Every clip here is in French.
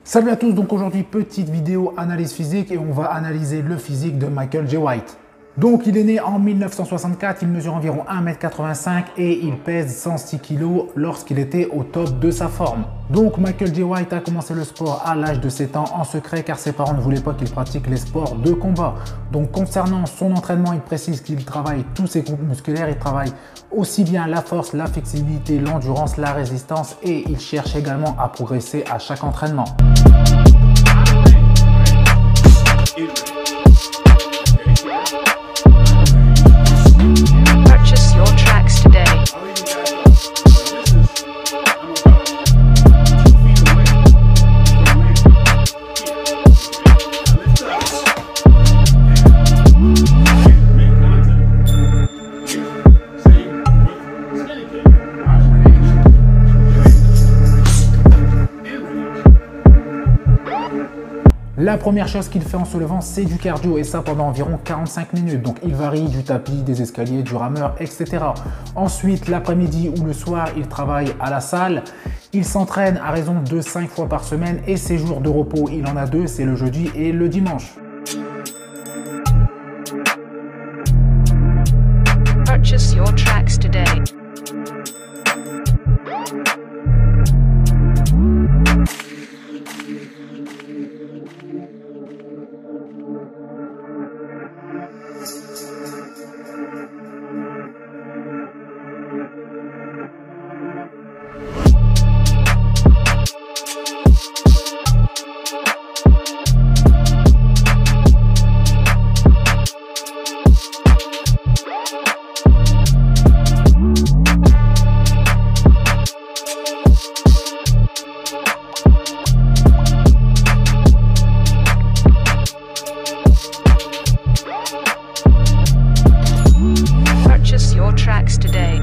Salut à tous, donc aujourd'hui petite vidéo analyse physique et on va analyser le physique de Michael Jai White. Donc il est né en 1964, il mesure environ 1,85 m et il pèse 106 kg lorsqu'il était au top de sa forme. Donc Michael Jai White a commencé le sport à l'âge de 7 ans en secret car ses parents ne voulaient pas qu'il pratique les sports de combat. Donc concernant son entraînement, il précise qu'il travaille tous ses groupes musculaires, il travaille aussi bien la force, la flexibilité, l'endurance, la résistance et il cherche également à progresser à chaque entraînement. Purchase your tracks today. La première chose qu'il fait en se levant, c'est du cardio et ça pendant environ 45 minutes. Donc il varie du tapis, des escaliers, du rameur, etc. Ensuite, l'après-midi ou le soir, il travaille à la salle. Il s'entraîne à raison de 5 fois par semaine et ses jours de repos, il en a 2, c'est le jeudi et le dimanche. Purchase your tracks today. Purchase your tracks today.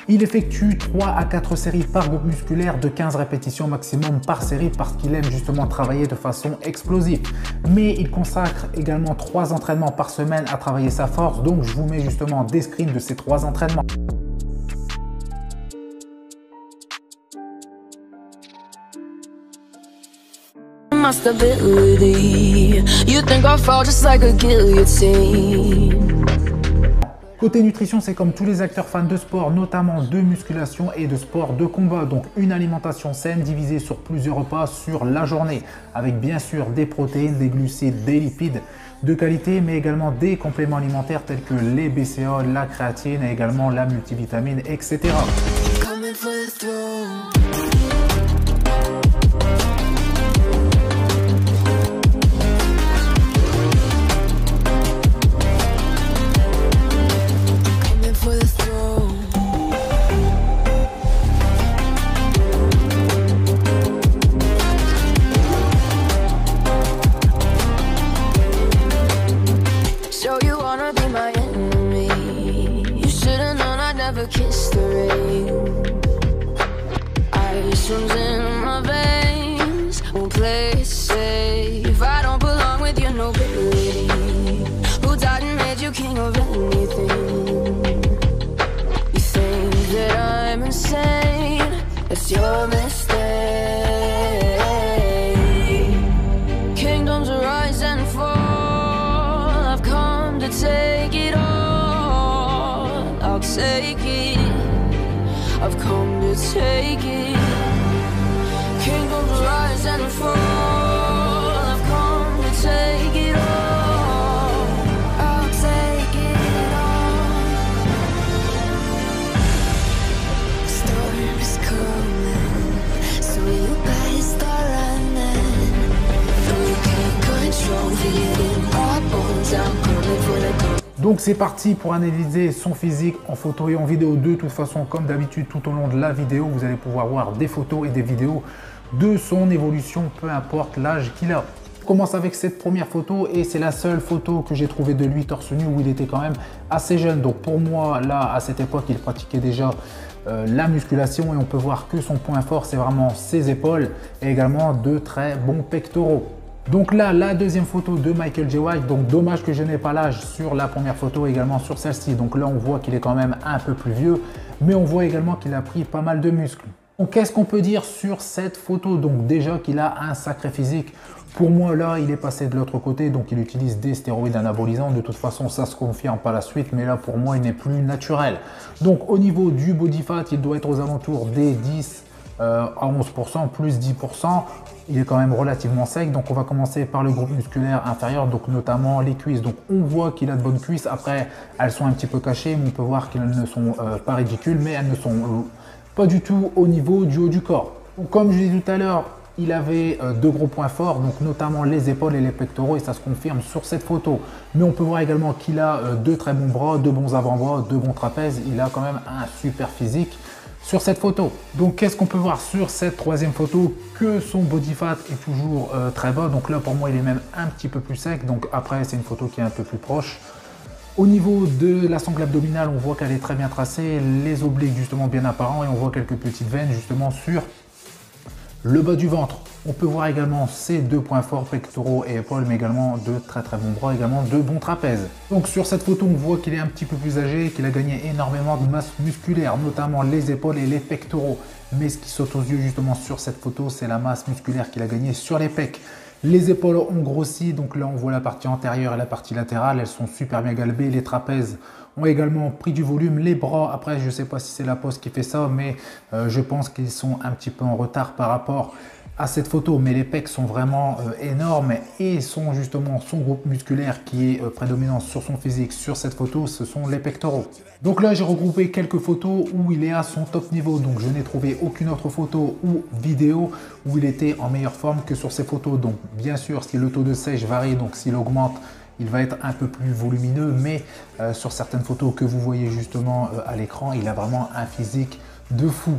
Il effectue 3 à 4 séries par groupe musculaire de 15 répétitions maximum par série parce qu'il aime justement travailler de façon explosive. Mais il consacre également 3 entraînements par semaine à travailler sa force, donc je vous mets justement des screens de ces 3 entraînements. my stability. You think I'll fall just like a guillotine. Côté nutrition, c'est comme tous les acteurs fans de sport, notamment de musculation et de sport de combat. Donc une alimentation saine divisée sur plusieurs repas sur la journée, avec bien sûr des protéines, des glucides, des lipides de qualité, mais également des compléments alimentaires tels que les BCA, la créatine et également la multivitamine, etc. Coming for the throne. Kiss the rain. Ice runs in my veins. Won't play it safe. I don't belong with your nobility. Who died and made you king of anything? You think that I'm insane? It's your mistake. Kingdoms rise and fall. I've come to take it all. I'll take it. I've come to take it. Kingdoms rise and fall. I've come to take it all. I'll take it all. Storm is coming, so you better start running. No, you can't control the up on down, coming for the gun. Donc c'est parti pour analyser son physique en photo et en vidéo. De toute façon, comme d'habitude, tout au long de la vidéo, vous allez pouvoir voir des photos et des vidéos de son évolution, peu importe l'âge qu'il a. On commence avec cette première photo et c'est la seule photo que j'ai trouvée de lui torse nu où il était quand même assez jeune. Donc pour moi, là, à cette époque, il pratiquait déjà la musculation et on peut voir que son point fort, c'est vraiment ses épaules et également de très bons pectoraux. Donc là, la deuxième photo de Michael Jai White, donc dommage que je n'ai pas l'âge sur la première photo, également sur celle-ci. Donc là, on voit qu'il est quand même un peu plus vieux, mais on voit également qu'il a pris pas mal de muscles. Donc qu'est-ce qu'on peut dire sur cette photo? Donc déjà qu'il a un sacré physique. Pour moi, là, il est passé de l'autre côté, donc il utilise des stéroïdes anabolisants. De toute façon, ça se confirme par la suite, mais là, pour moi, il n'est plus naturel. Donc au niveau du body fat, il doit être aux alentours des 10 à 11%, plus 10%. Il est quand même relativement sec, donc on va commencer par le groupe musculaire inférieur, donc notamment les cuisses. Donc on voit qu'il a de bonnes cuisses, après elles sont un petit peu cachées, mais on peut voir qu'elles ne sont pas ridicules, mais elles ne sont pas du tout au niveau du haut du corps. Donc, comme je l'ai dit tout à l'heure, il avait deux gros points forts, donc notamment les épaules et les pectoraux, et ça se confirme sur cette photo. Mais on peut voir également qu'il a deux très bons bras, deux bons avant-bras, deux bons trapèzes. Il a quand même un super physique sur cette photo. Donc qu'est-ce qu'on peut voir sur cette troisième photo? Que son body fat est toujours très bas. Donc là pour moi il est même un petit peu plus sec. Donc après c'est une photo qui est un peu plus proche. Au niveau de la sangle abdominale, on voit qu'elle est très bien tracée, les obliques justement bien apparents et on voit quelques petites veines justement sur le bas du ventre. On peut voir également ces deux points forts, pectoraux et épaules, mais également de très bons bras, également de bons trapèzes. Donc sur cette photo, on voit qu'il est un petit peu plus âgé, qu'il a gagné énormément de masse musculaire, notamment les épaules et les pectoraux. Mais ce qui saute aux yeux justement sur cette photo, c'est la masse musculaire qu'il a gagnée sur les pecs. Les épaules ont grossi, donc là on voit la partie antérieure et la partie latérale, elles sont super bien galbées. Les trapèzes ont également pris du volume. Les bras, après je ne sais pas si c'est la pose qui fait ça, mais je pense qu'ils sont un petit peu en retard par rapport à cette photo, mais les pecs sont vraiment énormes et sont justement son groupe musculaire qui est prédominant sur son physique. Sur cette photo, ce sont les pectoraux. Donc là, j'ai regroupé quelques photos où il est à son top niveau. Donc je n'ai trouvé aucune autre photo ou vidéo où il était en meilleure forme que sur ces photos. Donc bien sûr, si le taux de sèche varie, donc s'il augmente, il va être un peu plus volumineux, mais sur certaines photos que vous voyez justement à l'écran, il a vraiment un physique de fou.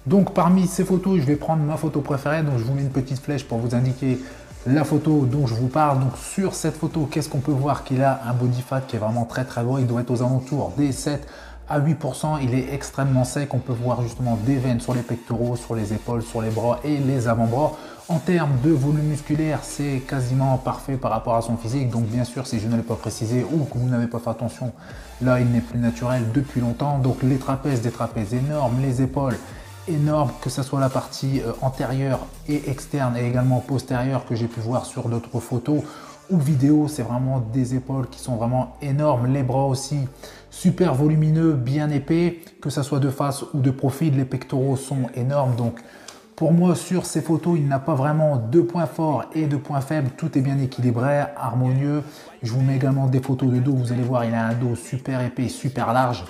Donc parmi ces photos, je vais prendre ma photo préférée. Donc je vous mets une petite flèche pour vous indiquer la photo dont je vous parle. Donc sur cette photo, qu'est-ce qu'on peut voir? Qu'il a un body fat qui est vraiment très bas. Il doit être aux alentours des 7 à 8%. Il est extrêmement sec. On peut voir justement des veines sur les pectoraux, sur les épaules, sur les bras et les avant-bras. En termes de volume musculaire, c'est quasiment parfait par rapport à son physique. Donc bien sûr, si je ne l'ai pas précisé ou que vous n'avez pas fait attention, là il n'est plus naturel depuis longtemps. Donc les trapèzes, des trapèzes énormes, les épaules énorme, que ce soit la partie antérieure et externe et également postérieure que j'ai pu voir sur d'autres photos ou vidéos. C'est vraiment des épaules qui sont vraiment énormes, les bras aussi super volumineux, bien épais, que ce soit de face ou de profil, les pectoraux sont énormes. Donc pour moi, sur ces photos, il n'a pas vraiment de points forts et de points faibles. Tout est bien équilibré, harmonieux. Je vous mets également des photos de dos. Vous allez voir, il a un dos super épais, super large,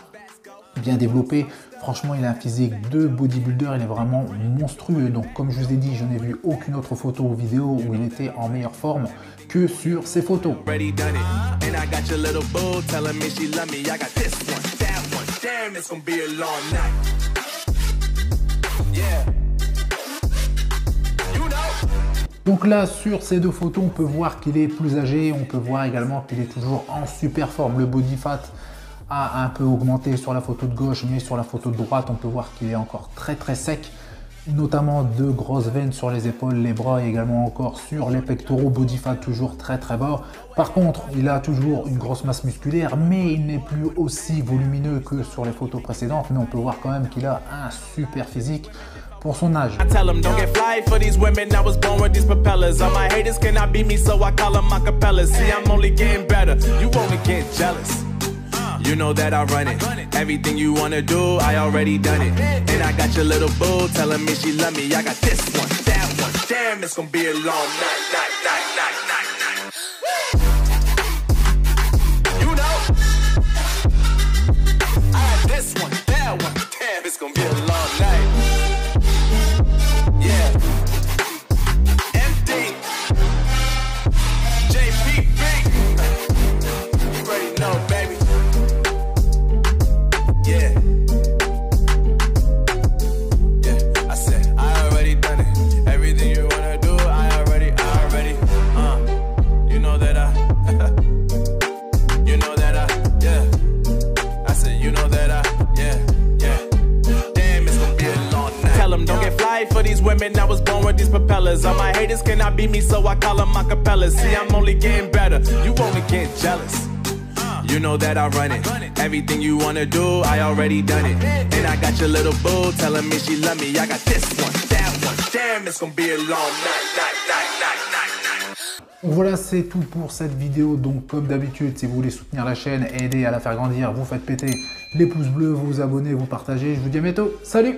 bien développé. Franchement, il a un physique de bodybuilder. Il est vraiment monstrueux. Donc, comme je vous ai dit, je n'ai vu aucune autre photo ou vidéo où il était en meilleure forme que sur ces photos. Donc là, sur ces deux photos, on peut voir qu'il est plus âgé. On peut voir également qu'il est toujours en super forme. Le body fat a un peu augmenté sur la photo de gauche, mais sur la photo de droite, on peut voir qu'il est encore très sec. Notamment de grosses veines sur les épaules, les bras et également encore sur les pectoraux. Body fat toujours très bas. Par contre, il a toujours une grosse masse musculaire, mais il n'est plus aussi volumineux que sur les photos précédentes. Mais on peut voir quand même qu'il a un super physique pour son âge. You know that I run it. Everything you wanna do, I already done it. And I got your little boo telling me she love me. I got this one, that one. Damn, it's gonna be a long night. You know, I got this one, that one. Damn, it's gonna be a long night. Yeah. MD. JPP. You already know, baby. Yeah, I said I already done it. Everything you wanna do, I already, you know that yeah. I said, you know that yeah. Damn, it's gonna be a long night. Tell them don't get fly for these women. I was born with these propellers. All my haters cannot beat me, so I call them acapellas. See, I'm only getting better. You only get jealous. You know that I run it. Everything you wanna do, I already done it. And I got your little boo telling me she love me. I got this one, that one. Damn, it's gonna be a long night. Voilà, c'est tout pour cette vidéo. Donc comme d'habitude, si vous voulez soutenir la chaîne et aider à la faire grandir, vous faites péter les pouces bleus, vous vous abonnez, vous partagez. Je vous dis à bientôt. Salut!